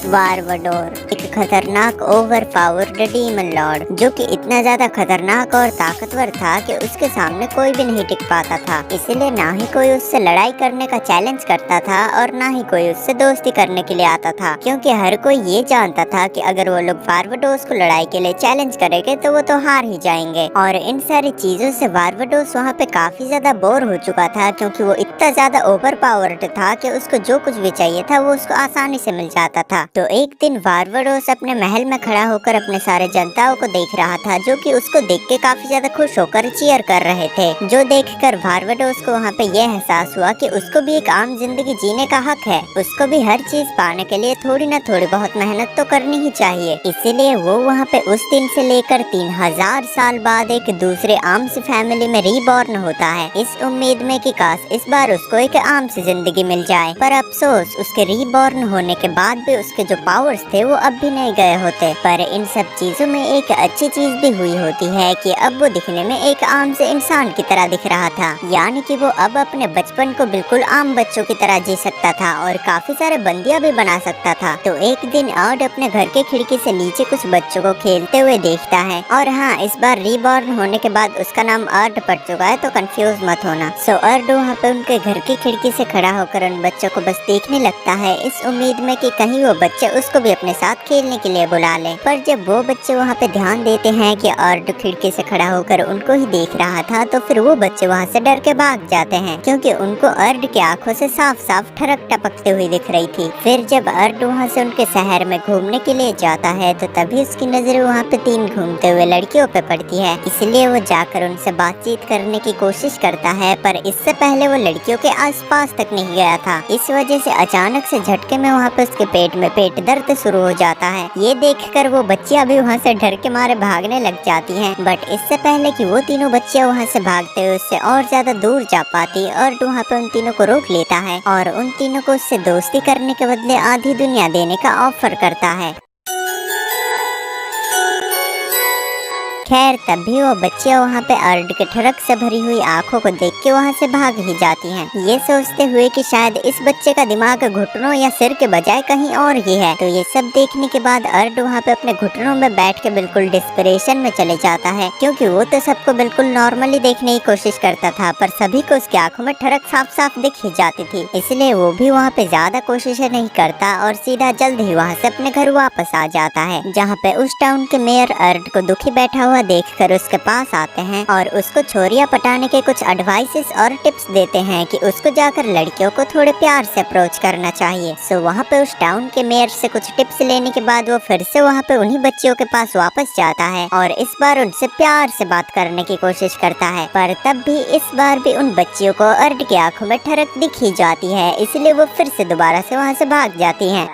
वारवडोर एक खतरनाक over powered demon Lord जो कि इतना ज्यादा खतरनाक और ताकतवर था कि उसके सामने कोई भी नहीं टिक पाता था। इसीलिए ना ही कोई उससे लड़ाई करने का चैलेंज करता था और ना ही कोई उससे दोस्ती करने के लिए आता था, क्योंकि हर कोई ये जानता था कि अगर वो लोग वारवडोस को लड़ाई के लिए चैलेंज करेंगे तो वो तो हार ही जाएंगे। और इन सारी चीजों से वारवडोस वहाँ पे काफी ज्यादा बोर हो चुका था, क्योंकि वो इतना ज्यादा ओवर पावर्ड था कि उसको जो कुछ भी चाहिए था वो उसको आसानी से मिल जाता था। तो एक दिन वारवडोस अपने महल में खड़ा होकर अपने सारे जनताओं को देख रहा था, जो कि उसको देख के काफी ज्यादा खुश होकर चीयर कर रहे थे। जो देखकर वारवडोस को वहाँ पे यह एहसास हुआ कि उसको भी एक आम जिंदगी जीने का हक है। उसको भी हर चीज पाने के लिए थोड़ी न थोड़ी बहुत मेहनत तो करनी ही चाहिए। इसीलिए वो वहाँ पे उस दिन से लेकर 3000 साल बाद एक दूसरे आम सी फैमिली में रीबॉर्न होता है, इस उम्मीद में कि काश इस बार उसको एक आम सी जिंदगी मिल जाए। पर अफसोस उसके रीबॉर्न होने के बाद भी उसके जो पावर्स थे वो अब भी नहीं गए होते। पर इन सब चीजों में एक अच्छी चीज भी हुई होती है कि अब वो दिखने में एक आम से इंसान की तरह दिख रहा था, यानी कि वो अब अपने बचपन को बिल्कुल आम बच्चों की तरह जी सकता था और काफी सारे बंदियां भी बना सकता था। तो एक दिन अर्ड अपने घर के खिड़की से नीचे कुछ बच्चों को खेलते हुए देखता है। और हाँ, इस बार रीबॉर्न होने के बाद उसका नाम अर्ड पड़ चुका है, तो कंफ्यूज मत होना। सो अर्ड वहाँ पे उनके घर की खिड़की से खड़ा होकर उन बच्चों को बस देखने लगता है, इस उम्मीद में कि कहीं वो बच्चे उसको भी अपने साथ खेलने के लिए बुला ले। पर जब वो बच्चे वहाँ पे ध्यान देते हैं कि अर्ड खिड़की से खड़ा होकर उनको ही देख रहा था, तो फिर वो बच्चे वहाँ से डर के भाग जाते हैं, क्योंकि उनको अर्ड की आंखों से साफ साफ ठरक टपकते हुए दिख रही थी। फिर जब अर्ड वहाँ से उनके शहर में घूमने के लिए जाता है, तो तभी उसकी नजर वहाँ पे 3 घूमते हुए लड़कियों पे पड़ती है। इसलिए वो जाकर उनसे बातचीत करने की कोशिश करता है, पर इससे पहले वो लड़कियों के आसपास तक नहीं गया था। इस वजह से अचानक से झटके में वहाँ पे उसके पेट में पेट दर्द शुरू हो जाता है। ये देखकर वो बच्चियां भी वहाँ से डर के मारे भागने लग जाती हैं। बट इससे पहले कि वो तीनों बच्चियां वहाँ से भागते हुए उससे और ज्यादा दूर जा पाती, और वहाँ पे उन तीनों को रोक लेता है और उन तीनों को उससे दोस्ती करने के बदले आधी दुनिया देने का ऑफर करता है। खैर तभी वो बच्चियां वहाँ पे अर्ड के ठरक से भरी हुई आंखों को देख के वहाँ से भाग ही जाती हैं, ये सोचते हुए कि शायद इस बच्चे का दिमाग घुटनों या सिर के बजाय कहीं और ही है। तो ये सब देखने के बाद अर्ड वहाँ पे अपने घुटनों में बैठ के बिल्कुल डिस्परेशन में चले जाता है, क्योंकि वो तो सबको बिल्कुल नॉर्मली देखने की कोशिश करता था, पर सभी को उसकी आंखों में ठरक साफ साफ दिख ही जाती थी। इसलिए वो भी वहाँ पे ज्यादा कोशिशें नहीं करता और सीधा जल्द ही वहाँ से अपने घर वापस आ जाता है, जहाँ पे उस टाउन के मेयर अर्ड को दुखी बैठा हुआ देखकर उसके पास आते हैं और उसको छोरियां पटाने के कुछ एडवाइसेस और टिप्स देते हैं कि उसको जाकर लड़कियों को थोड़े प्यार से अप्रोच करना चाहिए। सो वहाँ पे उस टाउन के मेयर से कुछ टिप्स लेने के बाद वो फिर से वहाँ पे उन्हीं बच्चियों के पास वापस जाता है और इस बार उनसे प्यार से बात करने की कोशिश करता है। पर तब भी इस बार भी उन बच्चियों को अर्ड की आंखों में ठरक दिख ही जाती है, इसलिए वो फिर से दोबारा से वहाँ से भाग जाती हैं।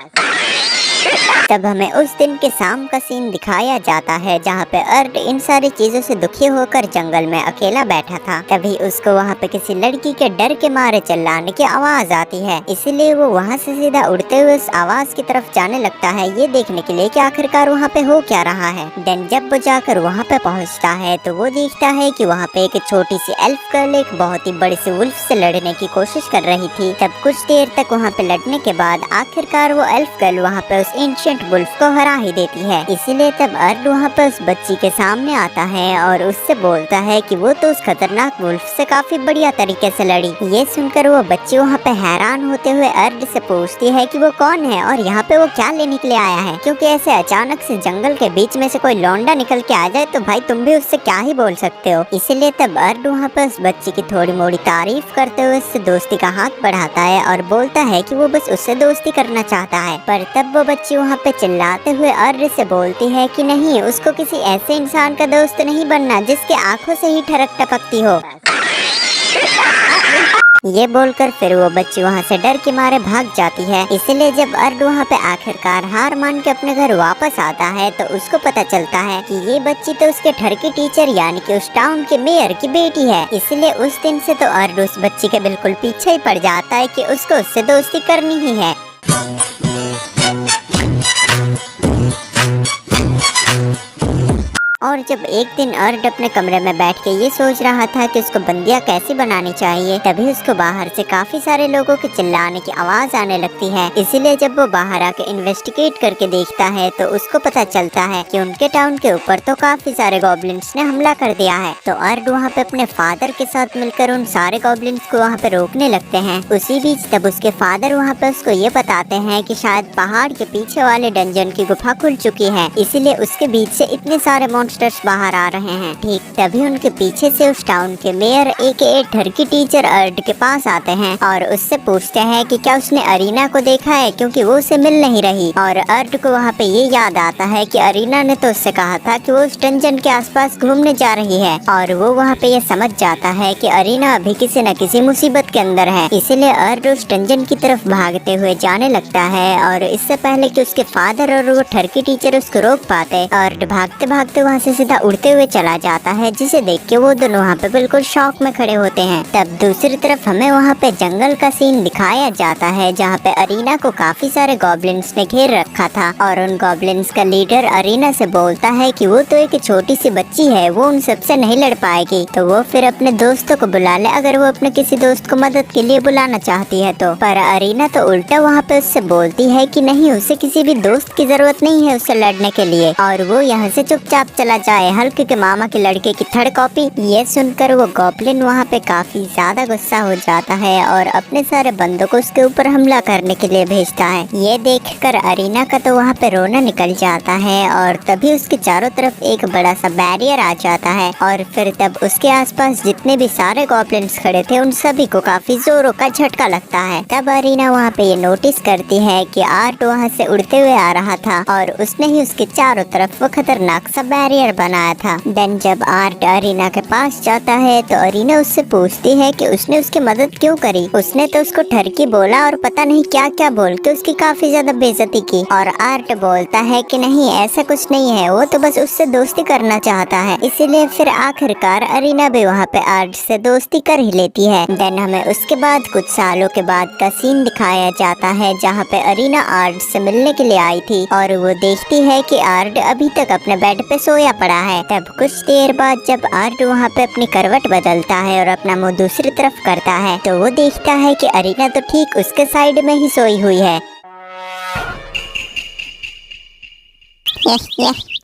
तब हमें उस दिन के शाम का सीन दिखाया जाता है, जहाँ पे अर्ड इन सारी चीजों से दुखी होकर जंगल में अकेला बैठा था। तभी उसको वहाँ पे किसी लड़की के डर के मारे चिल्लाने की आवाज आती है, इसीलिए वो वहाँ से सीधा उड़ते हुए उस आवाज की तरफ जाने लगता है, ये देखने के लिए कि आखिरकार वहाँ पे हो क्या रहा है। देन जब वो जाकर वहाँ पे पहुँचता है तो वो देखता है कि वहाँ पे एक छोटी सी एल्फ गर्ल एक बहुत ही बड़ी सी वुल्फ से लड़ने की कोशिश कर रही थी। तब कुछ देर तक वहाँ पे लड़ने के बाद आखिरकार वो एल्फ गर्ल वहाँ पे उस एंशिएंट वुल्फ को हरा ही देती है। इसीलिए तब अर्ड वहाँ पर उस बच्ची के सामने आता है और उससे बोलता है कि वो तो उस खतरनाक वुल्फ से काफी बढ़िया तरीके से लड़ी। ये सुनकर वो बच्ची वहाँ पे हैरान होते हुए अर्ड से पूछती है कि वो कौन है और यहाँ पे वो क्या लेने के लिए आया है, क्योंकि ऐसे अचानक से जंगल के बीच में से कोई लौंडा निकल के आ जाए तो भाई तुम भी उससे क्या ही बोल सकते हो। इसीलिए तब अर्ड वहाँ पर उस बच्ची की थोड़ी मोड़ी तारीफ करते हुए उससे दोस्ती का हाथ बढ़ाता है और बोलता है कि वो बस उससे दोस्ती करना चाहता है। पर तब वो बच्ची वहाँ पे चिल्लाते हुए अर्ड से बोलती है कि नहीं, उसको किसी ऐसे इंसान का दोस्त नहीं बनना जिसके आंखों से ही ठरक टपकती हो। ये बोलकर फिर वो बच्ची वहाँ से डर के मारे भाग जाती है। इसलिए जब अर्ड वहाँ पे आखिरकार हार मान के अपने घर वापस आता है तो उसको पता चलता है कि ये बच्ची तो उसके ठर की टीचर यानी कि उस टाउन के मेयर की बेटी है। इसलिए उस दिन से तो अर्ड उस बच्ची के बिल्कुल पीछे ही पड़ जाता है कि उसको उससे दोस्ती करनी ही है। और जब एक दिन अर्ड अपने कमरे में बैठ के ये सोच रहा था कि उसको बंदियां कैसी बनानी चाहिए, तभी उसको बाहर से काफी सारे लोगों के चिल्लाने की आवाज आने लगती है। इसीलिए जब वो बाहर आके इन्वेस्टिगेट करके देखता है तो उसको पता चलता है कि उनके टाउन के ऊपर तो काफी सारे गॉब्लिन्स ने हमला कर दिया है। तो अर्ड वहाँ पे अपने फादर के साथ मिलकर उन सारे गॉब्लिन्स को वहाँ पे रोकने लगते हैं। उसी बीच तब उसके फादर वहाँ पे उसको ये बताते हैं कि शायद पहाड़ के पीछे वाले डंजन की गुफा खुल चुकी है, इसीलिए उसके बीच से इतने सारे मॉन्स्टर्स बाहर आ रहे हैं। ठीक तभी उनके पीछे से उस टाउन के मेयर AKA ठरकी टीचर अर्ड के पास आते हैं और उससे पूछते हैं कि क्या उसने अरीना को देखा है, क्योंकि वो उसे मिल नहीं रही। और अर्ड को वहाँ पे ये याद आता है कि अरीना ने तो उससे कहा था कि वो उस डंजन के आसपास घूमने जा रही है, और वो वहाँ पे ये समझ जाता है कि अरीना अभी किसी न किसी मुसीबत के अंदर है। इसीलिए अर्ड उस डंजन की तरफ भागते हुए जाने लगता है, और इससे पहले कि उसके फादर और वो ठरकी टीचर उसको रोक पाते, अर्ड भागते भागते वहाँ से सीधा उड़ते हुए चला जाता है, जिसे देख के वो दोनों वहाँ पे बिल्कुल शॉक में खड़े होते हैं। तब दूसरी तरफ हमें वहाँ पे जंगल का सीन दिखाया जाता है, जहाँ पे अरीना को काफी सारे गॉब्लिन्स ने घेर रखा था, और उन गॉब्लिन्स का लीडर अरीना से बोलता है कि वो तो एक छोटी सी बच्ची है, वो उन सबसे नहीं लड़ पाएगी, तो वो फिर अपने दोस्तों को बुला ले, अगर वो अपने किसी दोस्त को मदद के लिए बुलाना चाहती है तो। पर अरीना तो उल्टा वहाँ पे उससे बोलती है कि नहीं, उसे किसी भी दोस्त की जरूरत नहीं है उससे लड़ने के लिए, और वो यहाँ से चुपचाप चला जाए, हल्क के मामा के लड़के की थर्ड कॉपी। ये सुनकर वो गॉब्लिन वहाँ पे काफी ज्यादा गुस्सा हो जाता है और अपने सारे बंदों को उसके ऊपर हमला करने के लिए भेजता है। ये देखकर अरीना का तो वहाँ पे रोना निकल जाता है, और तभी उसके चारों तरफ एक बड़ा सा बैरियर आ जाता है, और फिर तब उसके आसपास जितने भी सारे गॉब्लिन्स खड़े थे उन सभी को काफी जोरों का झटका लगता है। तब अरीना वहाँ पे ये नोटिस करती है कि आर्ट वहाँ से उड़ते हुए आ रहा था, और उसने ही उसके चारों तरफ वो खतरनाक सा बैरियर बनाया था। देन जब आर्ट अरीना के पास जाता है तो अरीना उससे पूछती है कि उसने उसकी मदद क्यों करी। उसने तो उसको ठरकी बोला और पता नहीं क्या क्या बोल के उसकी काफी ज्यादा बेइज्जती की, और आर्ट बोलता है कि नहीं, ऐसा कुछ नहीं है, वो तो बस उससे दोस्ती करना चाहता है। इसीलिए फिर आखिरकार अरीना भी वहाँ पे आर्ट से दोस्ती कर ही लेती है। देन हमें उसके बाद कुछ सालों के बाद का सीन दिखाया जाता है, जहाँ पे अरीना आर्ट से मिलने के लिए आई थी, और वो देखती है कि आर्ट अभी तक अपने बेड पे सोया पड़ा है। तब कुछ देर बाद जब आर्ट वहाँ पे अपनी करवट बदलता है और अपना मुंह दूसरी तरफ करता है, तो वो देखता है कि अरीना तो ठीक उसके साइड में ही सोई हुई है।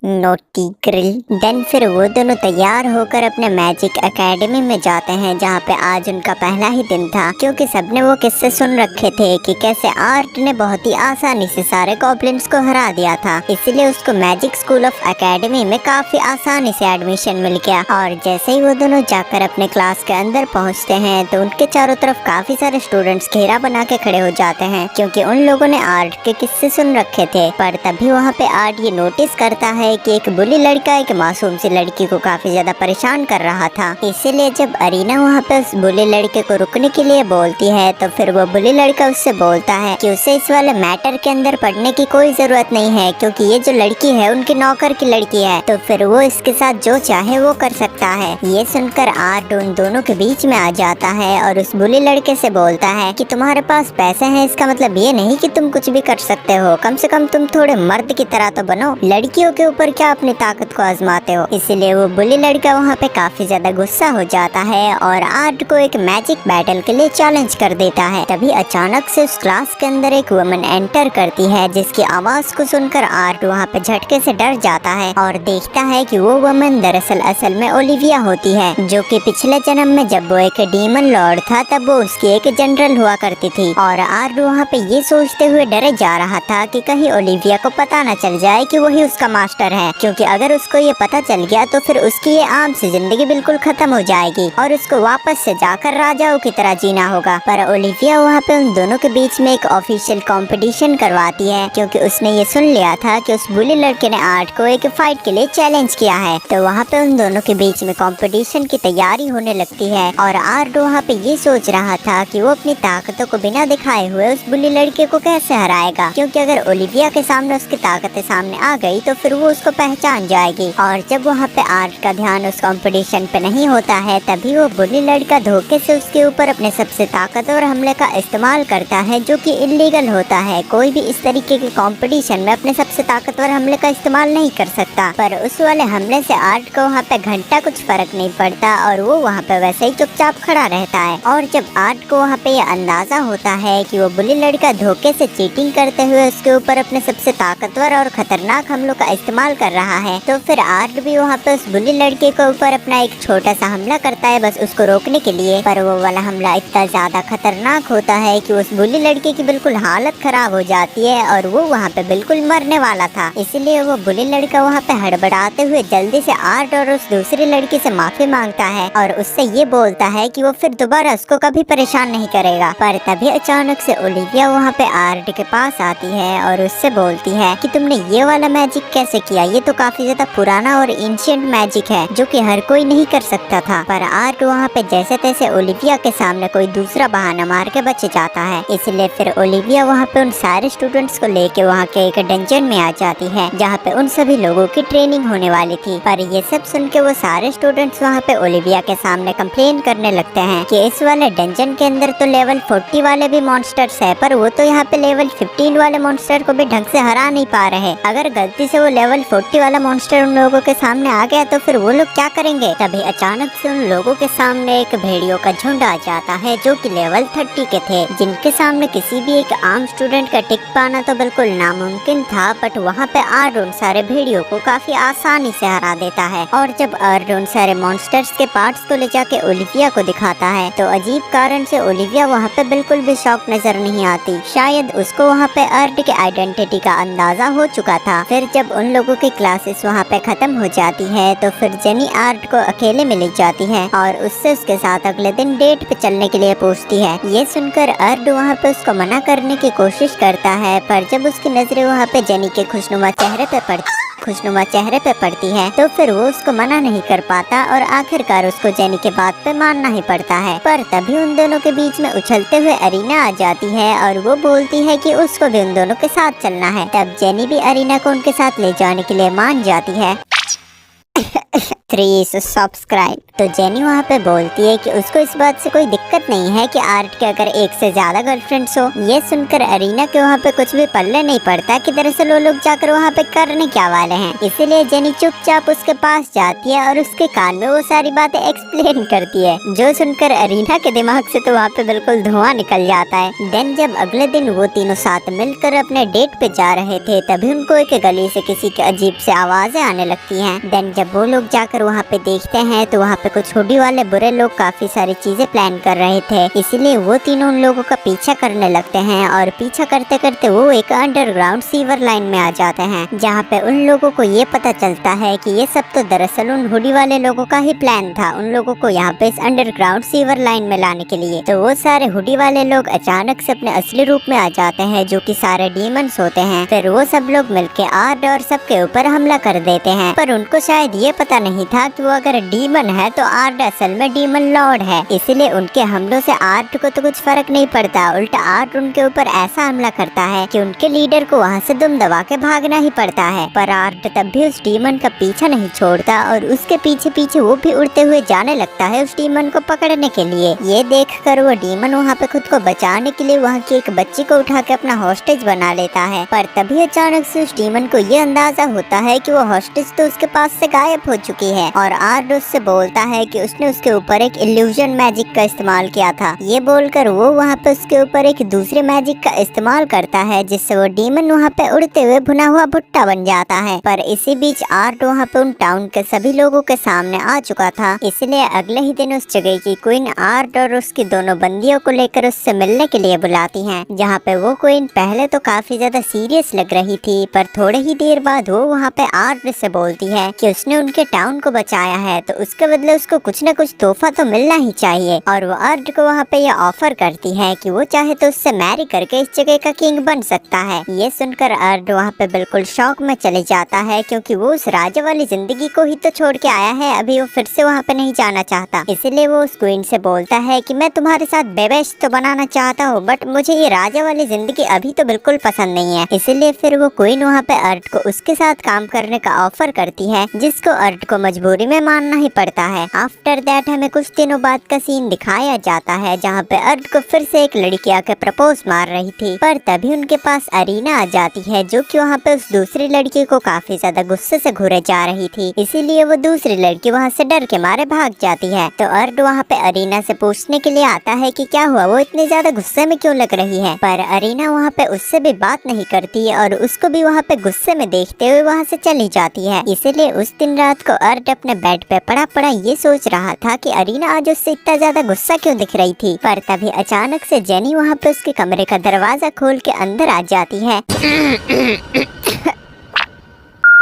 Naughty grill. देन फिर वो दोनों तैयार होकर अपने मैजिक एकेडमी में जाते हैं, जहाँ पे आज उनका पहला ही दिन था, क्योंकि सबने वो किस्से सुन रखे थे कि कैसे आर्ट ने बहुत ही आसानी से सारे गॉब्लिन्स को हरा दिया था। इसीलिए उसको मैजिक स्कूल ऑफ एकेडमी में काफी आसानी से एडमिशन मिल गया। और जैसे ही वो दोनों जाकर अपने क्लास के अंदर पहुँचते हैं तो उनके चारों तरफ काफी सारे स्टूडेंट्स घेरा बना के खड़े हो जाते हैं, क्योंकि उन लोगों ने आर्ट के किस्से सुन रखे थे। पर तभी वहाँ पे आर्ट ये नोटिस करता है कि एक बुली लड़का एक मासूम सी लड़की को काफी ज्यादा परेशान कर रहा था। इसीलिए जब अरीना वहाँ पे उस बुली लड़के को रुकने के लिए बोलती है तो फिर वो बुली लड़का उससे बोलता है कि उसे इस वाले मैटर के अंदर पड़ने की कोई जरूरत नहीं है, क्योंकि ये जो लड़की है उनके नौकर की लड़की है, तो फिर वो इसके साथ जो चाहे वो कर सकता है। ये सुनकर आर्ट उन दोनों के बीच में आ जाता है और उस बुली लड़के से बोलता है कि तुम्हारे पास पैसे हैं, इसका मतलब ये नहीं कि तुम कुछ भी कर सकते हो, कम से कम तुम थोड़े मर्द की तरह तो बनो, लड़कियों के ऊपर क्या अपनी ताकत को आजमाते हो। इसीलिए वो बुली लड़का वहाँ पे काफी ज्यादा गुस्सा हो जाता है और आर्ट को एक मैजिक बैटल के लिए चैलेंज कर देता है। तभी अचानक से उस क्लास के अंदर एक वुमन एंटर करती है, जिसकी आवाज को सुनकर आर्ट वहाँ पे झटके से डर जाता है और देखता है कि वो वुमन दरअसल असल में ओलिविया होती है, जो कि पिछले जन्म में जब वो एक डीमन लॉर्ड था तब वो उसकी एक जनरल हुआ करती थी। और आर्ट वहाँ पे ये सोचते हुए डरे जा रहा था कि कहीं ओलिविया को पता न चल जाए कि वही उसका मास्टर है, क्योंकि अगर उसको ये पता चल गया तो फिर उसकी ये आम सी जिंदगी बिल्कुल खत्म हो जाएगी और उसको वापस से जाकर राजाओं की तरह जीना होगा। पर ओलिविया वहाँ पे उन दोनों के बीच में एक ऑफिशियल कंपटीशन करवाती है, क्योंकि उसने ये सुन लिया था कि उस बुली लड़के ने आर्ट को एक फाइट के लिए चैलेंज किया है। तो वहाँ पे उन दोनों के बीच में कंपटीशन की तैयारी होने लगती है और आर्ट वहाँ पे ये सोच रहा था कि वो अपनी ताकतों को बिना दिखाए हुए उस बुली लड़के को कैसे हराएगा, क्योंकि अगर ओलिविया के सामने उसकी ताकतें सामने आ गई तो फिर वो उसको उसको पहचान जाएगी। और जब वहाँ पे आर्ट का ध्यान उस कंपटीशन पे नहीं होता है तभी वो बुली लड़का धोखे से उसके ऊपर अपने सबसे ताकतवर हमले का इस्तेमाल करता है, जो कि इलीगल होता है। कोई भी इस तरीके के कंपटीशन में अपने सबसे ताकतवर हमले का इस्तेमाल नहीं कर सकता। पर उस वाले हमले से आर्ट को वहाँ पे घंटा कुछ फर्क नहीं पड़ता और वो वहाँ पे वैसे ही चुपचाप खड़ा रहता है। और जब आर्ट को वहाँ पे ये अंदाजा होता है कि वो बुली लड़का धोखे से चीटिंग करते हुए उसके ऊपर अपने सबसे ताकतवर और खतरनाक हमलों का इस्तेमाल कर रहा है, तो फिर आर्ट भी वहाँ पे उस बुली लड़के के ऊपर अपना एक छोटा सा हमला करता है, बस उसको रोकने के लिए। पर वो वाला हमला इतना ज्यादा खतरनाक होता है कि उस बुली लड़के की बिल्कुल हालत खराब हो जाती है और वो वहाँ पे बिल्कुल मरने वाला था। इसलिए वो बुली लड़का वहाँ पे हड़बड़ाते हुए जल्दी से आर्ट और उस दूसरी लड़की से माफी मांगता है और उससे ये बोलता है कि वो फिर दोबारा उसको कभी परेशान नहीं करेगा। पर तभी अचानक से ओलिविया वहाँ पे आर्ट के पास आती है और उससे बोलती है कि तुमने ये वाला मैजिक कैसे किया, ये तो काफी ज्यादा पुराना और एंशिएंट मैजिक है जो कि हर कोई नहीं कर सकता था। पर आर्ट वहाँ पे जैसे तैसे ओलिविया के सामने कोई दूसरा बहाना मार के बच जाता है। इसलिए फिर ओलिविया वहाँ पे उन सारे स्टूडेंट्स को लेके वहाँ के एक डंजन में आ जाती है जहाँ पे उन सभी लोगों की ट्रेनिंग होने वाली थी। पर ये सब सुन के वो सारे स्टूडेंट्स वहाँ पे ओलिविया के सामने कंप्लेन करने लगते हैं कि इस वाले डंजन के अंदर तो लेवल 40 वाले भी मॉन्स्टर्स है, पर वो तो यहाँ पे लेवल 15 वाले मॉन्स्टर को भी ढंग से हरा नहीं पा रहे। अगर गलती से वो लेवल 40 वाला मॉन्स्टर उन लोगों के सामने आ गया तो फिर वो लोग क्या करेंगे। तभी अचानक से उन लोगों के सामने एक भेड़ियों का झुंड आ जाता है जो कि लेवल 30 के थे, जिनके सामने किसी भी एक आम स्टूडेंट का टिक पाना तो बिल्कुल नामुमकिन था। बट वहाँ पे आर्ट उन सारे भेड़ियों को काफी आसानी से हरा देता है। और जब आर्ट उन सारे मॉन्स्टर्स के पार्ट्स को ले जाके ओलिविया को दिखाता है तो अजीब कारण से ओलिविया वहाँ पे बिल्कुल भी शॉक नजर नहीं आती। शायद उसको वहाँ पे आर्ट के आइडेंटिटी का अंदाजा हो चुका था। फिर जब उन लोगों की क्लासेस वहाँ पे खत्म हो जाती है तो फिर जेनी आर्ट को अकेले में ले जाती है और उससे उसके साथ अगले दिन डेट पे चलने के लिए पूछती है। ये सुनकर आर्ट वहाँ पे उसको मना करने की कोशिश करता है, पर जब उसकी नजरें वहाँ पे जेनी के खुशनुमा चेहरे पे पड़ती है तो फिर वो उसको मना नहीं कर पाता और आखिरकार उसको जेनी के बात पे मानना ही पड़ता है। पर तभी उन दोनों के बीच में उछलते हुए अरीना आ जाती है और वो बोलती है कि उसको भी उन दोनों के साथ चलना है। तब जेनी भी अरीना को उनके साथ ले जाने के लिए मान जाती है। 3 सब्सक्राइब। तो जेनी वहाँ पे बोलती है कि उसको इस बात से कोई दिक्कत नहीं है कि आर्ट के अगर एक से ज्यादा गर्लफ्रेंड्स हो। ये सुनकर अरीना के वहाँ पे कुछ भी पल्ले नहीं पड़ता कि दरअसल वो लोग जाकर वहाँ पे करने क्या वाले हैं। इसीलिए जेनी चुपचाप उसके पास जाती है और उसके कान में वो सारी बातें एक्सप्लेन करती है, जो सुनकर अरीना के दिमाग से तो वहाँ पे बिल्कुल धुआं निकल जाता है। देन जब अगले दिन वो तीनों साथ मिलकर अपने डेट पे जा रहे थे तभी उनको एक गली से किसी की अजीब से आवाजें आने लगती हैं। देन जब वो लोग जाकर वहाँ पे देखते हैं तो वहाँ पे कुछ हुडी वाले बुरे लोग काफी सारी चीजें प्लान कर रहे थे। इसीलिए वो तीनों उन लोगों का पीछा करने लगते हैं और पीछा करते करते वो एक अंडरग्राउंड सीवर लाइन में आ जाते हैं, जहाँ पे उन लोगों को ये पता चलता है कि ये सब तो दरअसल उन हुडी वाले लोगों का ही प्लान था, उन लोगों को यहाँ पे इस अंडरग्राउंड सीवर लाइन में लाने के लिए। तो वो सारे हुडी वाले लोग अचानक से अपने असली रूप में आ जाते हैं, जो कि सारे डीमंस होते हैं। फिर वो सब लोग मिलके आर्ट और सबके ऊपर हमला कर देते हैं। पर उनको शायद ये पता नहीं था कि वो अगर डीमन है तो आर्ट असल में डीमन लॉर्ड है, इसीलिए उनके हमलों से आर्ट को तो कुछ फर्क नहीं पड़ता। उल्टा आर्ट उनके ऊपर ऐसा हमला करता है कि उनके लीडर को वहाँ से दुम दबा के भागना ही पड़ता है। पर आर्ट तब भी उस डीमन का पीछा नहीं छोड़ता और उसके पीछे पीछे वो भी उड़ते हुए जाने लगता है उस डीमन को पकड़ने के लिए। ये देखकर वो डीमन वहाँ पे खुद को बचाने के लिए वहाँ की एक बच्ची को उठा के अपना हॉस्टेज बना लेता है। पर तभी अचानक से उस डीमन को ये अंदाजा होता है कि वो हॉस्टेज तो उसके पास से गायब हो चुकी है और आर्ट उससे बोलता है कि उसने उसके ऊपर एक इल्यूजन मैजिक का इस्तेमाल किया था। ये बोलकर वो वहाँ पे उसके ऊपर एक दूसरे मैजिक का इस्तेमाल करता है, जिससे वो डीमन वहाँ पे उड़ते हुए भुना हुआ भुट्टा बन जाता है। पर इसी बीच आर्ट वहाँ पे उन टाउन के सभी लोगों के सामने आ चुका था, इसलिए अगले ही दिन उस जगह की क्वीन आर्ट और उसकी दोनों बंदियों को लेकर उससे मिलने के लिए बुलाती है। जहाँ पे वो क्वीन पहले तो काफी ज्यादा सीरियस लग रही थी, पर थोड़े ही देर बाद वो वहाँ पे आर्ट से बोलती है कि उसने उनके टाउन को बचाया है तो उसके बदले उसको कुछ न कुछ तोहफा तो मिलना ही चाहिए। और वो अर्ड को वहाँ पे ये ऑफर करती है कि वो चाहे तो उससे मैरी करके इस जगह का किंग बन सकता है। ये सुनकर अर्ड वहाँ पे बिल्कुल शौक में चले जाता है, क्योंकि वो उस राजा वाली जिंदगी को ही तो छोड़ के आया है, अभी वो फिर से वहाँ पे नहीं जाना चाहता। इसीलिए वो उस क्वीन से बोलता है कि मैं तुम्हारे साथ बेबेश तो बनाना चाहता हूँ, बट मुझे ये राजा वाली जिंदगी अभी तो बिल्कुल पसंद नहीं है। इसीलिए फिर वो क्वीन वहाँ पे अर्ड को उसके साथ काम करने का ऑफर करती है, जिसको अर्ड को मजबूरी में मानना ही पड़ता है। आफ्टर दैट हमें कुछ दिनों बाद का सीन दिखाया जाता है, जहाँ पे अर्ड को फिर से एक लड़की आके प्रपोज मार रही थी, पर तभी उनके पास अरीना आ जाती है, जो कि वहाँ पे उस दूसरी लड़की को काफी ज्यादा गुस्से से घूरे जा रही थी। इसीलिए वो दूसरी लड़की वहाँ से डर के मारे भाग जाती है। तो अर्ड वहाँ पे अरीना से पूछने के लिए आता है कि क्या हुआ, वो इतनी ज्यादा गुस्से में क्यों लग रही है, पर अरीना वहाँ पे उससे भी बात नहीं करती है और उसको भी वहाँ पे गुस्से में देखते हुए वहाँ से चली जाती है। इसीलिए उस दिन रात को अर्ड अपने बेड पे पड़ा पड़ा ये सोच रहा था कि अरीना आज उससे इतना ज्यादा गुस्सा क्यों दिख रही थी, पर तभी अचानक से जेनी वहाँ पे उसके कमरे का दरवाजा खोल के अंदर आ जाती है।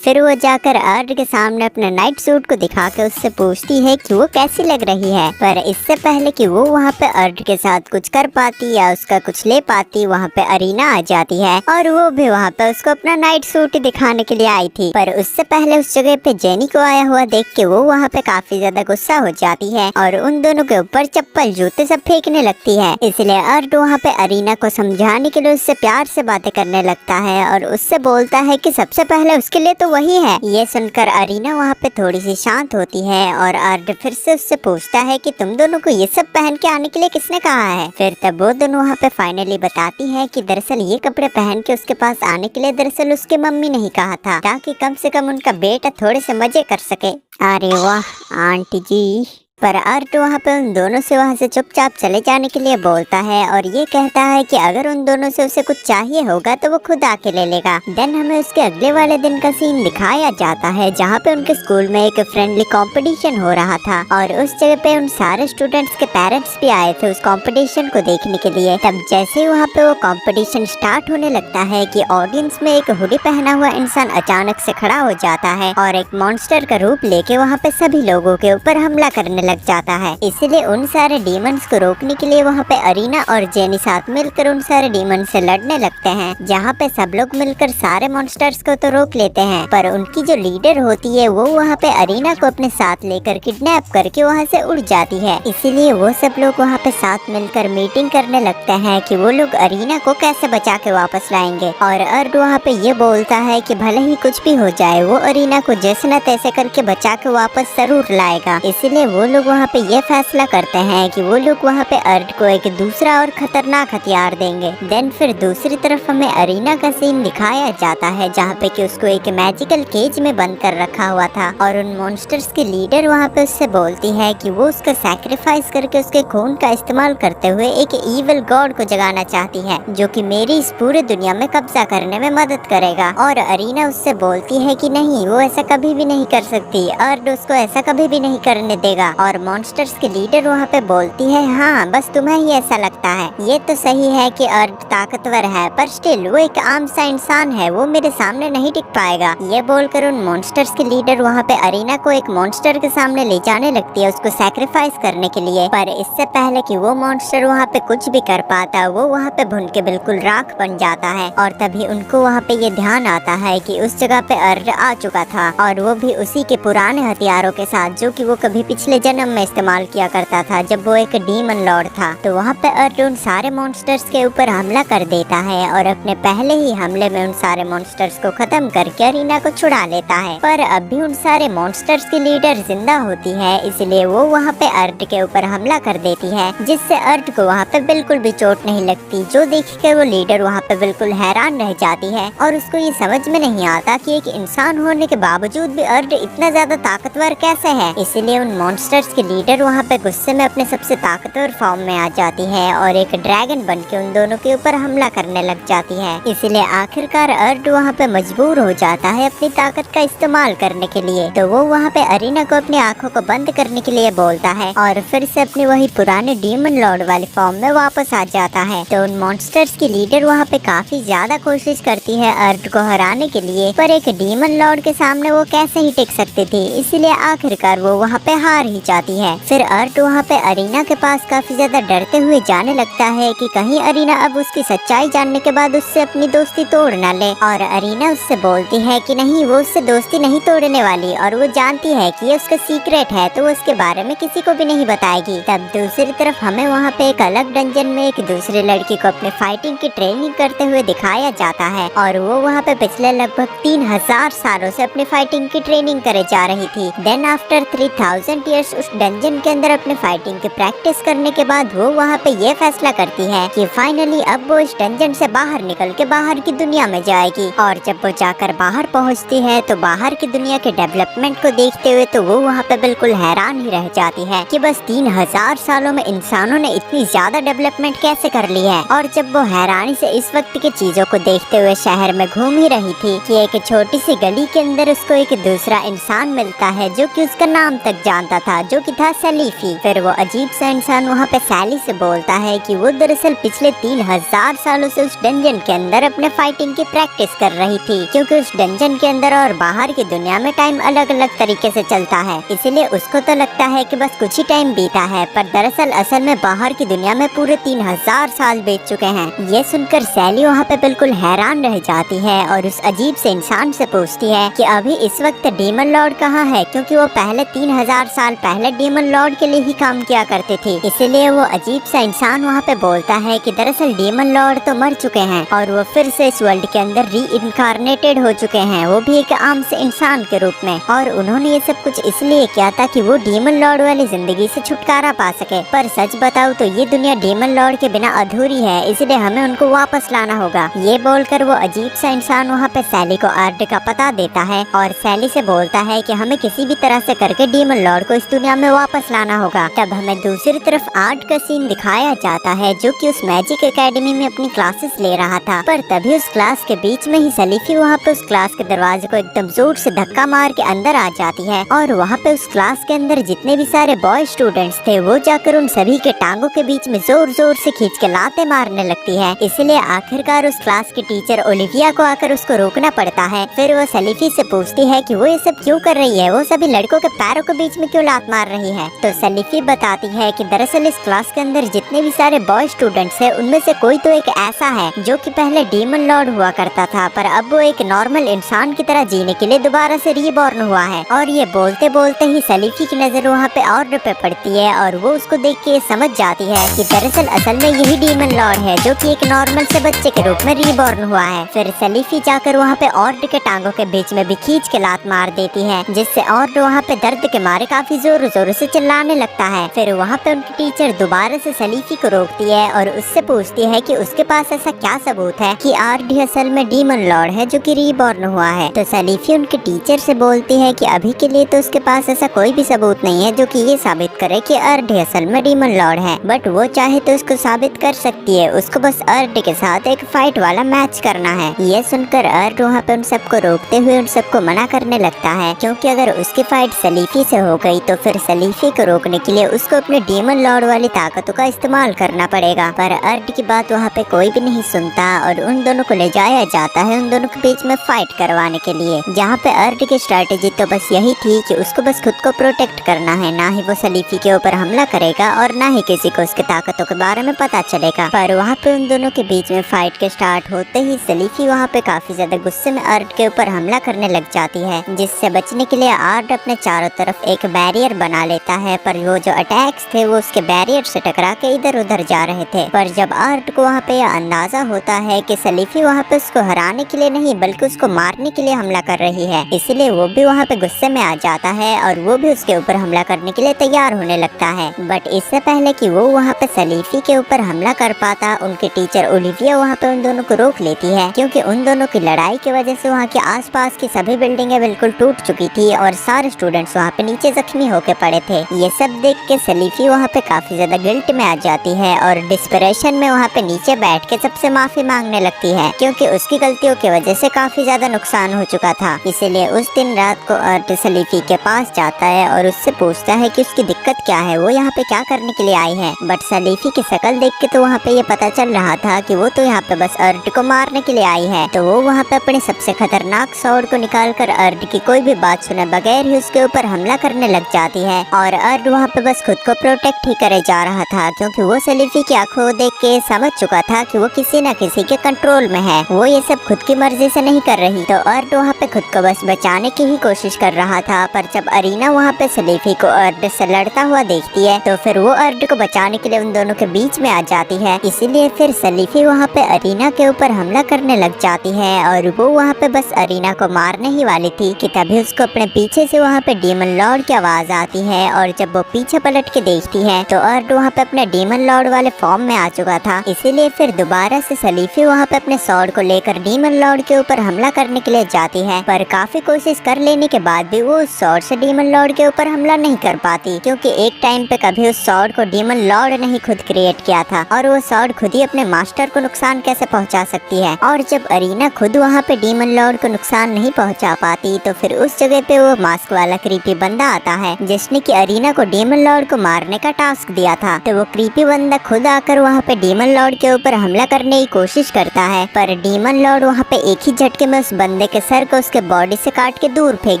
फिर वो जाकर अर्ड के सामने अपने नाइट सूट को दिखा के उससे पूछती है कि वो कैसी लग रही है, पर इससे पहले कि वो वहाँ पे अर्ड के साथ कुछ कर पाती या उसका कुछ ले पाती, वहाँ पे अरीना आ जाती है और वो भी वहाँ पे उसको अपना नाइट सूट दिखाने के लिए आई थी। पर उससे पहले उस जगह पे जेनी को आया हुआ देख के वो वहाँ पे काफी ज्यादा गुस्सा हो जाती है और उन दोनों के ऊपर चप्पल जूते सब फेंकने लगती है। इसलिए अर्ड वहाँ पे अरीना को समझाने के लिए उससे प्यार से बातें करने लगता है और उससे बोलता है कि सबसे पहले उसके लिए तो वही है। ये सुनकर अरीना वहाँ पे थोड़ी सी शांत होती है और अर्ड फिर से उससे पूछता है कि तुम दोनों को ये सब पहन के आने के लिए किसने कहा है। फिर तब वो दोनों वहाँ पे फाइनली बताती है कि दरअसल ये कपड़े पहन के उसके पास आने के लिए दरअसल उसकी मम्मी ने ही कहा था, ताकि कम से कम उनका बेटा थोड़े से मजे कर सके। अरे वाह आंटी जी। पर अर्ड वहाँ पे उन दोनों से वहाँ से चुपचाप चले जाने के लिए बोलता है और ये कहता है कि अगर उन दोनों से उसे कुछ चाहिए होगा तो वो खुद आके ले लेगा। देन हमें उसके अगले वाले दिन का सीन दिखाया जाता है, जहाँ पे उनके स्कूल में एक फ्रेंडली कंपटीशन हो रहा था और उस जगह पे उन सारे स्टूडेंट्स के पेरेंट्स भी आए थे उस कंपटीशन को देखने के लिए। तब जैसे ही वहाँ पे वो कंपटीशन स्टार्ट होने लगता है कि ऑडियंस में एक हुडी पहना हुआ इंसान अचानक से खड़ा हो जाता है और एक मॉन्स्टर का रूप लेके वहाँ पे सभी लोगों के ऊपर हमला करने लग जाता है। इसीलिए उन सारे डीमंस को रोकने के लिए वहाँ पे अरीना और जेनी साथ मिलकर उन सारे डीमंस से लड़ने लगते हैं, जहाँ पे सब लोग मिलकर सारे मॉन्स्टर्स को तो रोक लेते हैं, पर उनकी जो लीडर होती है वो वहाँ पे अरीना को अपने साथ लेकर किडनैप करके वहाँ से उड़ जाती है। इसीलिए वो सब लोग वहाँ पे साथ मिलकर मीटिंग करने लगते हैं कि वो लोग अरीना को कैसे बचा के वापस लाएंगे। और अर्ड वहाँ पे ये बोलता है कि भले ही कुछ भी हो जाए वो अरीना को जैसे न तैसे करके बचा के वापस जरूर लाएगा। इसीलिए वो लोग वहाँ पे ये फैसला करते हैं कि वो लोग वहाँ पे अर्ड को एक दूसरा और खतरनाक हथियार देंगे। देन फिर दूसरी तरफ हमें अरीना का सीन दिखाया जाता है, जहाँ पे कि उसको एक मैजिकल केज में बंद कर रखा हुआ था और उन मॉन्स्टर्स की लीडर वहाँ पे उससे बोलती है कि वो उसका सैक्रिफाइस करके उसके खून का इस्तेमाल करते हुए एक ईविल गॉड को जगाना चाहती है, जो कि मेरी इस पूरे दुनिया में कब्जा करने में मदद करेगा। और अरीना उससे बोलती है कि नहीं, वो ऐसा कभी भी नहीं कर सकती, अर्ड उसको ऐसा कभी भी नहीं करने देगा। और मॉन्स्टर्स के लीडर वहाँ पे बोलती है हाँ बस तुम्हें ही ऐसा लगता है, ये तो सही है कि अर्ड ताकतवर है, पर स्टिल वो एक आम सा इंसान है, वो मेरे सामने नहीं टिक पाएगा। ये बोलकर उन मॉन्स्टर्स के लीडर वहाँ पे अरीना को एक मॉन्स्टर के सामने ले जाने लगती है उसको सैक्रिफाइस करने के लिए। पर इससे पहले कि वो मॉन्स्टर वहाँ पे कुछ भी कर पाता, वो वहाँ पे भुन के बिल्कुल राख बन जाता है। और तभी उनको वहाँ पे ये ध्यान आता है कि उस जगह पे अर्ड आ चुका था और वो भी उसी के पुराने हथियारों के साथ, जो कि वो कभी पिछले जन्म में इस्तेमाल किया करता था जब वो एक डीमन लॉर्ड था। तो वहाँ पे अर्ड उन सारे मॉन्स्टर्स के ऊपर हमला कर देता है और अपने पहले ही हमले में उन सारे मॉन्स्टर्स को खत्म करके अरीना को छुड़ा लेता है। पर अब भी उन सारे मॉन्स्टर्स की लीडर जिंदा होती है, इसलिए वो वहाँ पे अर्ड के ऊपर हमला कर देती है, जिससे अर्ड को वहाँ पे बिल्कुल भी चोट नहीं लगती, जो देख के वो लीडर वहाँ पे बिल्कुल हैरान रह जाती है और उसको ये समझ में नहीं आता कि एक इंसान होने के बावजूद भी अर्ड इतना ज्यादा ताकतवर कैसे है। इसीलिए उन मॉन्स्टर्स मॉन्स्टर्स की लीडर वहाँ पे गुस्से में अपने सबसे ताकतवर फॉर्म में आ जाती है और एक ड्रैगन बन के उन दोनों के ऊपर हमला करने लग जाती है। इसलिए आखिरकार अर्ड वहाँ पे मजबूर हो जाता है अपनी ताकत का इस्तेमाल करने के लिए। तो वो वहाँ पे अरीना को अपनी आंखों को बंद करने के लिए बोलता है और फिर से अपनी वही पुराने डीमन लॉर्ड वाली फॉर्म में वापस आ जाता है। तो उन मॉन्स्टर्स की लीडर वहाँ पे काफी ज्यादा कोशिश करती है अर्ड को हराने के लिए, पर एक डीमन लॉर्ड के सामने वो कैसे ही टिक सकती थी, इसलिए आखिरकार वो वहाँ पे हार ही जाती है। फिर अर्ट वहाँ पे अरीना के पास काफी ज्यादा डरते हुए जाने लगता है कि कहीं अरीना अब उसकी सच्चाई जानने के बाद उससे अपनी दोस्ती तोड़ न ले। और अरीना उससे बोलती है कि नहीं, वो उससे दोस्ती नहीं तोड़ने वाली और वो जानती है कि ये उसका सीक्रेट है, तो वो उसके बारे में किसी को भी नहीं बताएगी। तब दूसरी तरफ हमें वहाँ पे एक अलग डंजन में एक दूसरी लड़की को अपने फाइटिंग की ट्रेनिंग करते हुए दिखाया जाता है और वो वहाँ पे पिछले लगभग 3000 सालों से अपनी फाइटिंग की ट्रेनिंग करे जा रही थी। देन आफ्टर 3000 ईयर्स उस डंजन के अंदर अपने फाइटिंग की प्रैक्टिस करने के बाद वो वहाँ पे ये फैसला करती है कि फाइनली अब वो इस डंजन से बाहर निकल के बाहर की दुनिया में जाएगी। और जब वो जाकर बाहर पहुँचती है तो बाहर की दुनिया के डेवलपमेंट को देखते हुए तो वो वहाँ पे बिल्कुल हैरान ही रह जाती है कि बस 3000 सालों में इंसानों ने इतनी ज्यादा डेवलपमेंट कैसे कर ली है। और जब वो हैरानी से इस वक्त की चीजों को देखते हुए शहर में घूम ही रही थी कि एक छोटी सी गली के अंदर उसको एक दूसरा इंसान मिलता है जो कि उसका नाम तक जानता था, जो कि था सलीफी। फिर वो अजीब सा इंसान वहाँ पे सैली से बोलता है कि वो दरअसल पिछले 3000 सालों से उस डंजन के अंदर अपने फाइटिंग की प्रैक्टिस कर रही थी, क्योंकि उस डंजन के अंदर और बाहर की दुनिया में टाइम अलग अलग तरीके से चलता है। इसीलिए उसको तो लगता है कि बस कुछ ही टाइम बीता है, पर दरअसल असल में बाहर की दुनिया में पूरे 3000 साल बीत चुके हैं। ये सुनकर सैली वहाँ पे बिल्कुल हैरान रह जाती है और उस अजीब से इंसान से पूछती है कि अभी इस वक्त डीमन लॉर्ड कहाँ है, क्योंकि वो पहले 3000 साल पहले डीमन लॉर्ड के लिए ही काम किया करते थे। इसीलिए वो अजीब सा इंसान वहाँ पे बोलता है कि दरअसल डीमन लॉर्ड तो मर चुके हैं और वो फिर से इस वर्ल्ड के अंदर री-इनकारनेटेड हो चुके हैं, वो भी एक आम से इंसान के रूप में। और उन्होंने ये सब कुछ इसलिए किया था कि वो डीमन लॉर्ड वाली जिंदगी से छुटकारा पा सके। पर सच बताओ तो ये दुनिया डीमन लॉर्ड के बिना अधूरी है, इसलिए हमें उनको वापस लाना होगा। ये बोलकर वो अजीब सा इंसान वहाँ पे सैली को अर्ड का पता देता है और सैली से बोलता है कि हमें किसी भी तरह से करके डीमन लॉर्ड को इस दुनिया में वापस लाना होगा। तब हमें दूसरी तरफ आर्ट का सीन दिखाया जाता है जो कि उस मैजिक एकेडमी में अपनी क्लासेस ले रहा था, पर तभी उस क्लास के बीच में ही सलीफी वहाँ पे उस क्लास के दरवाजे को एकदम जोर से धक्का मार के अंदर आ जाती है और वहाँ पे उस क्लास के अंदर जितने भी सारे बॉय स्टूडेंट्स थे वो जाकर उन सभी के टांगों के बीच में जोर जोर से खींच के लाते मारने लगती है। इसलिए आखिरकार उस क्लास की टीचर ओलिविया को आकर उसको रोकना पड़ता है। फिर वो सलीफी से पूछती है कि वो ये सब क्यों कर रही है, वो सभी लड़कों के पैरों के बीच में क्यों लात मार रही है। तो सलीफी बताती है कि दरअसल इस क्लास के अंदर जितने भी सारे बॉय स्टूडेंट्स हैं उनमें से कोई तो एक ऐसा है जो कि पहले डीमन लॉर्ड हुआ करता था, पर अब वो एक नॉर्मल इंसान की तरह जीने के लिए दोबारा से रीबॉर्न हुआ है। और ये बोलते बोलते ही सलीफी की नजर वहाँ पे ऑर्डर पे पड़ती है और वो उसको देख के समझ जाती है कि दरअसल असल में यही डीमन लॉर्ड है जो कि एक नॉर्मल से बच्चे के रूप में रीबॉर्न हुआ है। फिर सलीफी जाकर वहाँ पे ऑर्डर के टांगों के बीच में भी खींच के लात मार देती है, जिससे ऑर्डर वहाँ पे दर्द के मारे काफी जोर जोर से चिल्लाने लगता है। फिर वहाँ पे उनकी टीचर दोबारा से सलीफी को रोकती है और उससे पूछती है कि उसके पास ऐसा क्या सबूत है कि आर्डी असल में डीमन लॉर्ड है जो कि रीबॉर्न हुआ है। तो सलीफी उनके टीचर से बोलती है कि अभी के लिए तो उसके पास ऐसा कोई भी सबूत नहीं है जो कि ये साबित करे कि आर्डी असल में डीमन लॉर्ड है, बट वो चाहे तो उसको साबित कर सकती है, उसको बस आर्डी के साथ एक फाइट वाला मैच करना है। ये सुनकर अर्ड वहाँ पे उन सबको रोकते हुए उन सबको मना करने लगता है, क्योंकि अगर उसकी फाइट सलीफी से हो गई तो फिर सलीफी को रोकने के लिए उसको अपने डीमन लॉर्ड वाली ताकतों का इस्तेमाल करना पड़ेगा। पर अर्ड की बात वहाँ पे कोई भी नहीं सुनता और उन दोनों को ले जाया जाता है उन दोनों के बीच में फाइट करवाने के लिए, जहाँ पे अर्ड की स्ट्रेटेजी तो बस यही थी कि उसको बस खुद को प्रोटेक्ट करना है, ना ही वो सलीफी के ऊपर हमला करेगा और ना ही किसी को उसके ताकतों के बारे में पता चलेगा। पर वहाँ पे उन दोनों के बीच में फाइट के स्टार्ट होते ही सलीफी वहाँ पे काफी ज्यादा गुस्से में अर्ड के ऊपर हमला करने लग जाती है, जिससे बचने के लिए अर्ड अपने चारों तरफ एक बैरियर बना लेता है। पर वो जो अटैक्स थे वो उसके बैरियर से टकरा के इधर उधर जा रहे थे। पर जब अर्ड को वहाँ पे यह अंदाजा होता है कि सलीफी वहाँ पे उसको हराने के लिए नहीं बल्कि उसको मारने के लिए हमला कर रही है, इसलिए वो भी वहाँ पे गुस्से में आ जाता है और वो भी उसके ऊपर हमला करने के लिए तैयार होने लगता है। बट इससे पहले कि वो वहाँ पे सलीफी के ऊपर हमला कर पाता, उनके टीचर ओलिविया वहाँ पे उन दोनों को रोक लेती है, क्योंकि उन दोनों की लड़ाई की वजह से वहाँ के आसपास की सभी बिल्डिंगें बिल्कुल टूट चुकी थी और सारे स्टूडेंट्स वहाँ पे नीचे जख्मी होकर चुके पड़े थे। ये सब देख के सलीफी वहाँ पे काफी ज्यादा गिल्ट में आ जाती है और डिस्परेशन में वहाँ पे नीचे बैठ के सबसे माफी मांगने लगती है, क्योंकि उसकी गलतियों की वजह से काफी ज्यादा नुकसान हो चुका था। इसीलिए उस दिन रात को अर्ट सलीफी के पास जाता है और उससे पूछता है कि उसकी दिक्कत क्या है, वो यहाँ पे क्या करने के लिए आई है। बट सलीफी की शक्ल देख के तो वहाँ पे ये पता चल रहा था कि वो तो यहाँ पे बस अर्ट को मारने के लिए आई है। तो वो वहाँ पे अपने सबसे खतरनाक स्वॉर्ड को निकाल कर अर्ट की कोई भी बात सुने बगैर ही उसके ऊपर हमला करने लग जाती है। और अर्ट वहाँ पे बस खुद को प्रोटेक्ट ही करे जा रहा था, क्योंकि वो सलीफी की आंखों देख के समझ चुका था कि वो किसी न किसी के कंट्रोल में है, वो ये सब खुद की मर्जी से नहीं कर रही। तो अर्ट वहाँ पे खुद को बस बचाने की ही कोशिश कर रहा था। पर जब अरीना वहाँ पे सलीफी को अर्ट से लड़ता हुआ देखती है तो फिर वो अर्ट को बचाने के लिए उन दोनों के बीच में आ जाती है। इसीलिए फिर सलीफी वहाँ पे अरीना के ऊपर हमला करने लग जाती है और वो वहाँ पे बस अरीना को मारने ही वाली थी कि तभी उसको अपने पीछे से वहाँ पे डीमन लॉर्ड की आवाज आती है। और जब वो पीछे पलट के देखती है तो अर्ट वहाँ पे अपने डीमन लॉर्ड वाले फॉर्म में आ चुका था। इसीलिए फिर दोबारा से सलीफी वहाँ पे अपने स्वॉर्ड को लेकर डीमन लॉर्ड के ऊपर हमला करने के लिए जाती है। पर काफी कोशिश कर लेने के बाद भी वो उस स्वॉर्ड से डीमन लॉर्ड के ऊपर हमला नहीं कर पाती, क्योंकि एक टाइम पे कभी उस स्वॉर्ड को डीमन लॉर्ड ने ही खुद क्रिएट किया था और वो स्वॉर्ड खुद ही अपने मास्टर को नुकसान कैसे पहुंचा सकती है। और जब अरीना खुद वहाँ पे डीमन लॉर्ड को नुकसान नहीं पहुंचा पाती तो फिर उस जगह पे वो मास्क वाला क्रीपी बंदा आता है, जिसने की अरीना को डीमन लॉर्ड को मारने का टास्क दिया था। तो वो क्रीपी बंदा खुद आकर वहाँ पे डीमन लॉर्ड के ऊपर हमला करने की कोशिश करता है, पर डीमन लॉर्ड वहाँ पे एक ही झटके में उस बंदे के सर को उसके बॉडी से काट के दूर फेंक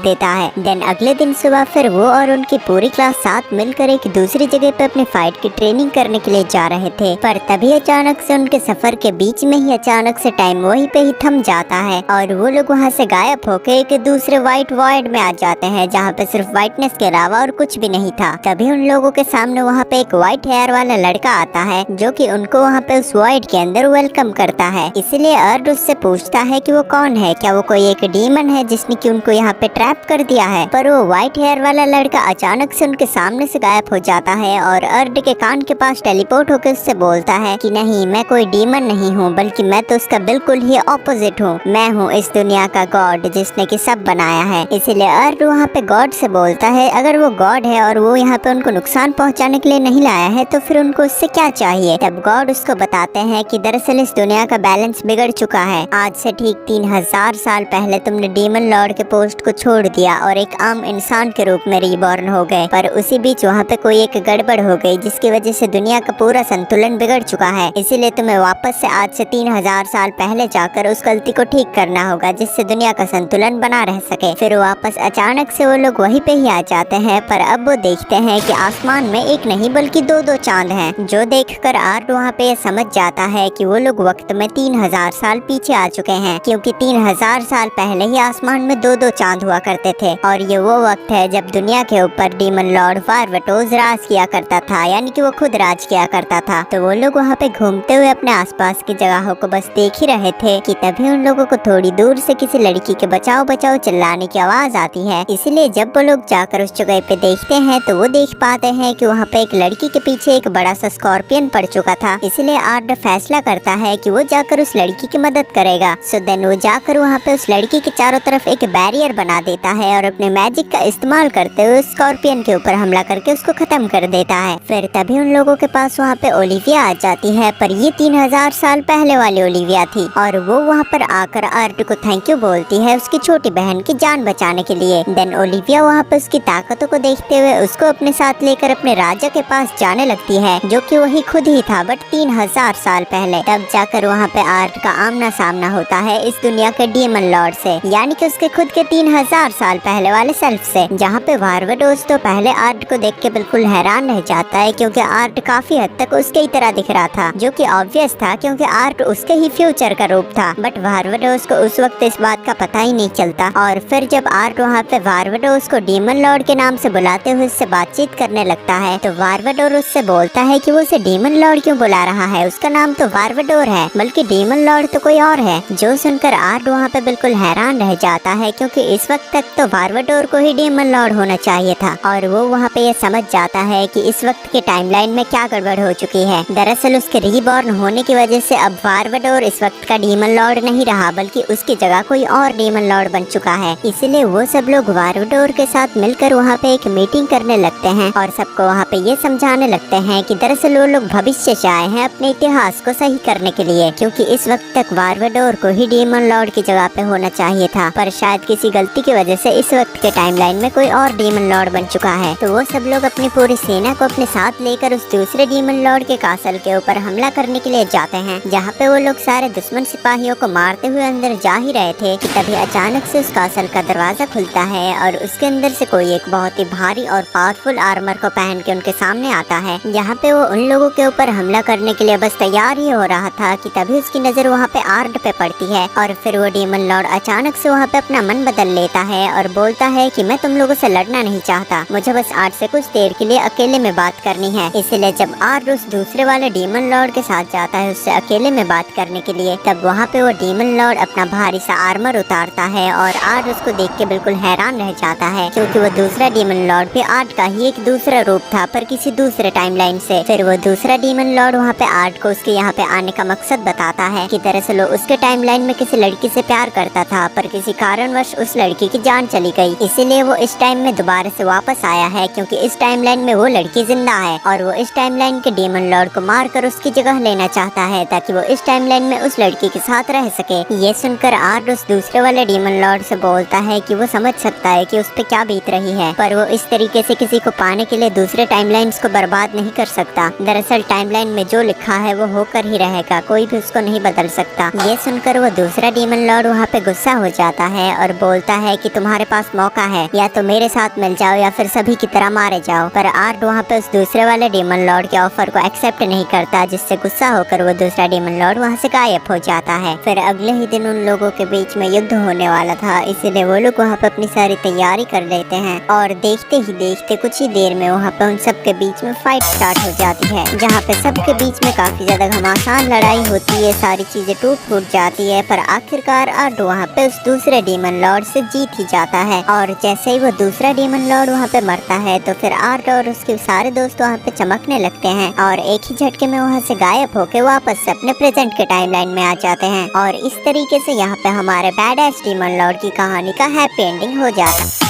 देता है। देन अगले दिन सुबह फिर वो और उनकी पूरी क्लास साथ मिलकर एक दूसरी जगह पे अपनी फाइट की ट्रेनिंग करने के लिए जा रहे थे। पर तभी अचानक से उनके सफर के बीच में ही अचानक से टाइम वहीं पे ही थम जाता है और वो लोग वहाँ से गायब होके एक दूसरे व्हाइट वॉइड में आ जाते हैं, जहाँ पे सिर्फ व्हाइटनेस के अलावा और कुछ भी नहीं था। तभी उन लोगों के सामने वहाँ पे एक व्हाइट हेयर वाला लड़का आता है, जो कि उनको वहाँ पे उस वॉइड के अंदर वेलकम करता है। इसलिए अर्ट उससे पूछता है कि वो कौन है, क्या वो कोई एक डीमन है जिसने कि उनको यहाँ पे ट्रैप कर दिया है। पर वो व्हाइट हेयर वाला लड़का अचानक से उनके सामने से गायब हो जाता है और अर्ट के कान के पास टेलीपोर्ट होकर उससे बोलता है कि नहीं, मैं कोई डीमन नहीं हूँ, बल्कि मैं तो उसका बिल्कुल ही ऑपोजिट हूँ। मैं हूँ इस दुनिया का गॉड जिसने कि सब बनाया है। इसीलिए अर्ट वहाँ पे गॉड से बोलता है अगर वो गॉड है और वो यहाँ पे उनको नुकसान पहुँचाने के लिए नहीं लाया है तो फिर उनको उससे क्या चाहिए। तब गॉड उसको बताते हैं कि दरअसल इस दुनिया का बैलेंस बिगड़ चुका है। आज से ठीक 3000 साल पहले तुमने डीमन लॉर्ड के पोस्ट को छोड़ दिया और एक आम इंसान के रूप में रीबॉर्न हो गए, पर उसी बीच वहाँ पे कोई एक गड़बड़ हो गई जिसकी वजह से दुनिया का पूरा संतुलन बिगड़ चुका है। इसीलिए तुम्हें वापस से आज से 3000 साल पहले जाकर उस गलती को ठीक करना होगा जिससे दुनिया का संतुलन बना रह सके। फिर वापस अचानक से वो लोग वहीं पे ही आ जाते हैं, पर अब वो देखते हैं कि आसमान में एक नहीं बल्कि दो चांद हैं, जो देखकर आर्ट वहाँ पे समझ जाता है कि वो लोग वक्त में 3000 साल पीछे आ चुके हैं, क्योंकि 3000 साल पहले ही आसमान में दो चांद हुआ करते थे और ये वो वक्त है जब दुनिया के ऊपर डीमन लॉर्ड वारवटोज राज किया करता था, यानी कि वो खुद राज किया करता था। तो वो लोग वहाँ पे घूमते हुए अपने आसपास की जगहों को बस देख ही रहे थे कि तभी उन लोगों को थोड़ी दूर से किसी लड़की के बचाओ बचाओ चिल्लाने की आवाज आती है। इसीलिए जब वो लोग जाकर उस जगह पे देखते हैं तो वो देख पाते हैं कि वहाँ पे एक लड़की के पीछे एक बड़ा सा स्कॉर्पियन पड़ चुका था। इसीलिए आर्ट फैसला करता है कि वो जाकर उस लड़की की मदद करेगा। सो देन वो जाकर वहाँ पे उस लड़की के चारों तरफ एक बैरियर बना देता है और अपने मैजिक का इस्तेमाल करते हुए स्कॉर्पियन के ऊपर हमला करके उसको खत्म कर देता है। फिर तभी उन लोगों के पास वहाँ पे ओलिविया आ जाती है, पर ये 3000 साल पहले वाली ओलिविया थी और वो वहाँ पर आकर आर्ट को थैंक यू बोलती है उसकी छोटी बहन की जान बचाने के लिए। देन ओलिविया वहाँ पे उसकी ताकतों को देखते हुए उसको अपने साथ लेकर अपने राजा के पास जाने लगती है, जो कि वही खुद ही था बट 3000 साल पहले। तब जाकर वहाँ पे आर्ट का आमना सामना होता है इस दुनिया के डीमन लॉर्ड से, यानी कि उसके खुद के 3000 साल पहले वाले सेल्फ से, जहाँ पे वारवटोज तो पहले आर्ट को देख के बिल्कुल हैरान रह जाता है, क्योंकि आर्ट काफी हद तक उसके ही तरह दिख रहा था, जो कि ऑब्वियस था क्योंकि आर्ट उसके ही फ्यूचर का रूप था। बट वारवटोज को उस वक्त इस बात का पता ही नहीं चलता। और फिर जब आर्ट वहाँ पे वारवटोज को डीमन लॉर्ड के नाम से बुलाते हुए उससे बातचीत करने लगता है तो वारवटोर उससे बोलता है कि वो उसे डीमन लॉर्ड क्यों बुला रहा है, उसका नाम तो वारवटोर है, बल्कि डीमन लॉर्ड तो कोई और है। जो सुनकर आर्ट वहाँ पे बिल्कुल हैरान रह जाता है, क्योंकि इस वक्त तक तो वारवटोर को ही डीमन लॉर्ड होना चाहिए था। और वो वहाँ पे ये समझ जाता है कि इस वक्त के टाइमलाइन में क्या गड़बड़ हो चुकी है। दरअसल उसके रीबॉर्न होने की वजह से अब वारवटोर इस वक्त का डीमन लॉर्ड नहीं रहा, बल्कि उसकी जगह कोई और डीमन लॉर्ड बन चुका है। इसीलिए वो सब लोग वारवटोर के साथ मिलकर वहाँ पे एक मीटिंग करने लगते हैं और सबको वहाँ पे ये समझाने लगते हैं कि दरअसल वो लोग भविष्य से आए हैं अपने इतिहास को सही करने के लिए, क्योंकि इस वक्त तक वार्वेडोर को ही डीमन लॉर्ड की जगह पे होना चाहिए था, पर शायद किसी गलती की वजह से इस वक्त के टाइमलाइन में कोई और डीमन लॉर्ड बन चुका है। तो वो सब लोग अपनी पूरी सेना को अपने साथ लेकर उस दूसरे डीमन लॉर्ड के कासल के ऊपर हमला करने के लिए जाते हैं, जहाँ पे वो लोग सारे दुश्मन सिपाहियों को मारते हुए अंदर जा ही रहे थे कि तभी अचानक से उस कासल का दरवाजा खुलता है और उसके अंदर से कोई एक बहुत ही भारी और पावरफुल आर्मर को पहन के उनके सामने आता है, जहाँ पे वो उन लोगों के ऊपर हमला करने के लिए बस तैयार ही हो रहा था कि तभी उसकी नजर वहाँ पे आर्ड पे पड़ती है और फिर वो डीमन लॉर्ड अचानक से वहाँ पे अपना मन बदल लेता है और बोलता है कि मैं तुम लोगों से लड़ना नहीं चाहता, मुझे बस आर्ड से कुछ देर के लिए अकेले में बात करनी है। इसलिए जब आर्ड उस दूसरे वाले डीमन लॉर्ड के साथ जाता है उससे अकेले में बात करने के लिए, तब वहाँ पे वो डीमन लॉर्ड अपना भारी सा आर्मर उतारता है और आर्ड उसको देख के बिल्कुल हैरान रह जाता है, क्योंकि वो दूसरा डीमन लॉर्ड भी आर्ड का ही एक दूसरा रूप था पर किसी दूसरे टाइमलाइन से। फिर वो दूसरा डीमन लॉर्ड वहाँ पे आर्ड को उसके यहाँ पे आने का मकसद बताता है कि दरअसल वो उसके टाइमलाइन में किसी लड़की से प्यार करता था पर किसी कारणवश उस लड़की की जान चली गई, इसीलिए वो इस टाइम में दोबारा से वापस आया है, क्योंकि इस टाइमलाइन में वो लड़की जिंदा है और वो इस टाइमलाइन के डीमन लॉर्ड को मार कर उसकी जगह लेना चाहता है ताकि वो इस टाइमलाइन में उस लड़की के साथ रह सके। ये सुनकर आर्ड उस दूसरे वाले डीमन लॉर्ड से बोलता है कि वो समझ सकता है कि उस पे क्या बीत रही है, पर वो इस तरीके से किसी को पाने के लिए दूसरे टाइमलाइंस को बर्बाद नहीं कर सकता। दरअसल टाइमलाइन में जो लिखा है वो होकर ही रहेगा, कोई भी उसको नहीं बदल सकता। ये सुनकर वो दूसरा डीमन लॉर्ड वहाँ पे गुस्सा हो जाता है और बोलता है कि तुम्हारे पास मौका है, या तो मेरे साथ मिल जाओ या फिर सभी की तरह मारे जाओ। पर आर्ड वहाँ पे उस दूसरे वाले डीमन लॉर्ड के ऑफर को एक्सेप्ट नहीं करता, जिससे गुस्सा होकर वो दूसरा डीमन लॉर्ड वहाँ से गायब हो जाता है। फिर अगले ही दिन उन लोगों के बीच में युद्ध होने वाला था, इसीलिए वो लोग वहाँ पे अपनी सारी तैयारी कर लेते हैं और देखते ही देखते कुछ ही देर में वहाँ पे उन सब के बीच में फाइट स्टार्ट हो जाती है, जहाँ पे सबके बीच में काफी ज्यादा घमासान लड़ाई होती है, सारी चीजें टूट फूट जाती है, पर आखिरकार आर्ड वहाँ पे उस दूसरे डीमन लॉर्ड से जीत ही जाता है। और जैसे ही वो दूसरा डीमन लॉर्ड वहाँ पे मरता है तो फिर आर्ड और उसके सारे दोस्त वहाँ पे चमकने लगते हैं और एक ही झटके में वहाँ से गायब होके वापस से अपने प्रेजेंट के टाइमलाइन में आ जाते हैं। और इस तरीके से यहाँ पे हमारे बैड एस डीमन लॉर्ड की कहानी का हैप्पी एंडिंग हो जाता है।